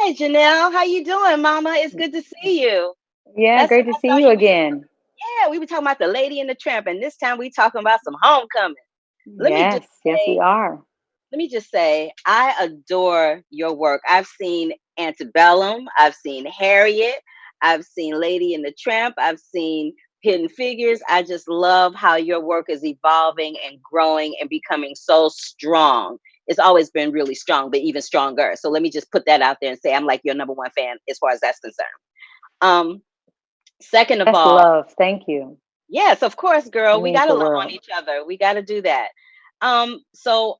Hi, Janelle. How you doing, Mama? It's good to see you. Yeah, Last time great to I see saw you you, again. we were talking about the Lady and the Tramp, and this time we talking about some homecoming. Let me just Yes, yes, we say, are. I adore your work. I've seen Antebellum, I've seen Harriet, I've seen Lady and the Tramp, I've seen Hidden Figures. I just love how your work is evolving and growing and becoming so strong. It's always been really strong, but even stronger. So let me just put that out there and say I'm like your number one fan as far as that's concerned. Um, Second of That's all, love. Thank you. yes, of course, It girl, we means gotta the love on world. each other. We gotta do that. So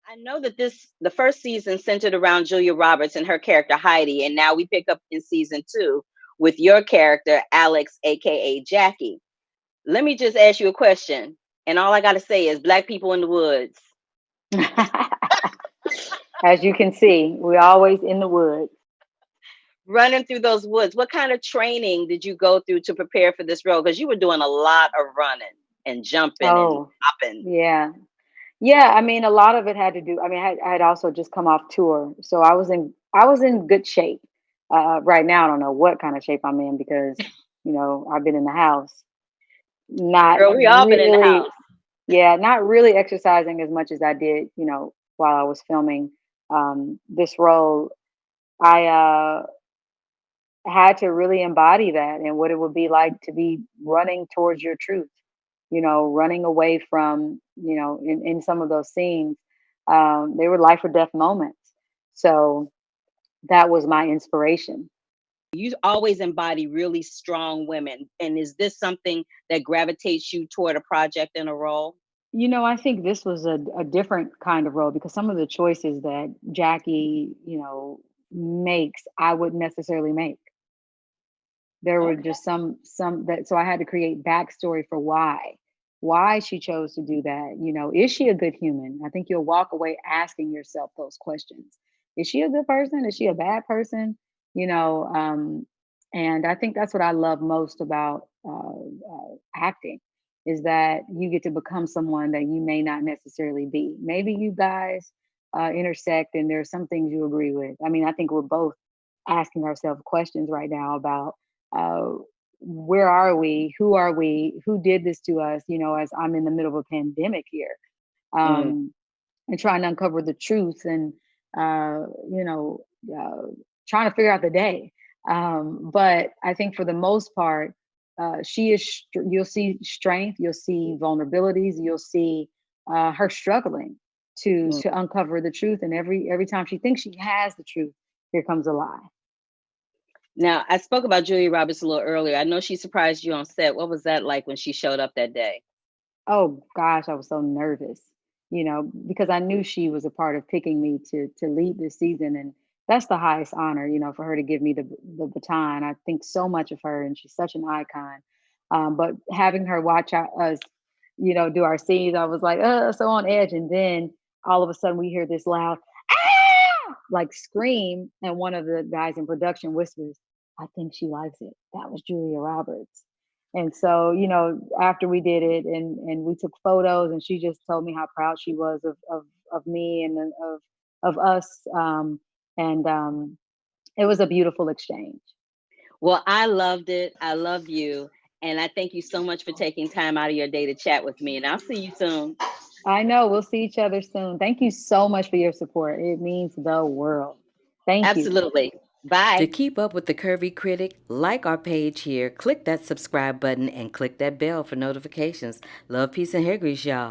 I know that the first season centered around Julia Roberts and her character Heidi, and now we pick up in season 2 with your character Alex, aka Jackie. Let me just ask you a question, and all I gotta say is Black people in the woods. As you can see, we're always in the woods. Running through those woods. What kind of training did you go through to prepare for this role? Because you were doing a lot of running and jumping and Oh, hopping. yeah. Yeah, I mean, a lot of it had to do. I mean, I had also just come off tour, so I was in good shape. Right now, I don't know what kind of shape I'm in because I've been in the house, not Girl, we all been in the really, house. yeah, not really exercising as much as I did, while I was filming this role. I had to really embody that and what it would be like to be running towards your truth, running away from, in some of those scenes, they were life or death moments. So that was my inspiration. You always embody really strong women. And is this something that gravitates you toward a project and a role? I think this was a different kind of role because some of the choices that Jackie, makes, I wouldn't necessarily make. There were Okay. just some that so I had to create backstory for why she chose to do that. Is she a good human? I think you'll walk away asking yourself those questions. Is she a good person? Is she a bad person? You know, um, and I think that's what I love most about acting is that you get to become someone that you may not necessarily be. Maybe you guys intersect and there's some things you agree with. I mean, I think we're both asking ourselves questions right now about uh, where are we? Who are we? Who did this to us? As I'm in the middle of a pandemic here, Mm. um, and trying to uncover the truth and, uh, you know, uh, trying to figure out the day. But I think for the most part, you'll see strength, you'll see vulnerabilities, you'll see her struggling to Mm. to uncover the truth. And every time she thinks she has the truth, here comes a lie. Now, I spoke about Julia Roberts a little earlier. I know she surprised you on set. What was that like when she showed up that day? Oh gosh, I was so nervous, because I knew she was a part of picking me to lead this season, and that's the highest honor, for her to give me the baton. I think so much of her, and she's such an icon. But having her watch us, do our scenes, I was like, so on edge, and then all of a sudden we hear this loud, like scream, and one of the guys in production whispers, "I think she likes it." That was Julia Roberts. And so, after we did it and we took photos and she just told me how proud she was of me and of us. And It was a beautiful exchange. Well, I loved it. I love you. And I thank you so much for taking time out of your day to chat with me. And I'll see you soon. I know we'll see each other soon. Thank you so much for your support. It means the world. Thank you. Absolutely. To Bye. keep up with the Curvy Critic, like our page here, click that subscribe button, and click that bell for notifications. Love, peace, and hair grease, y'all.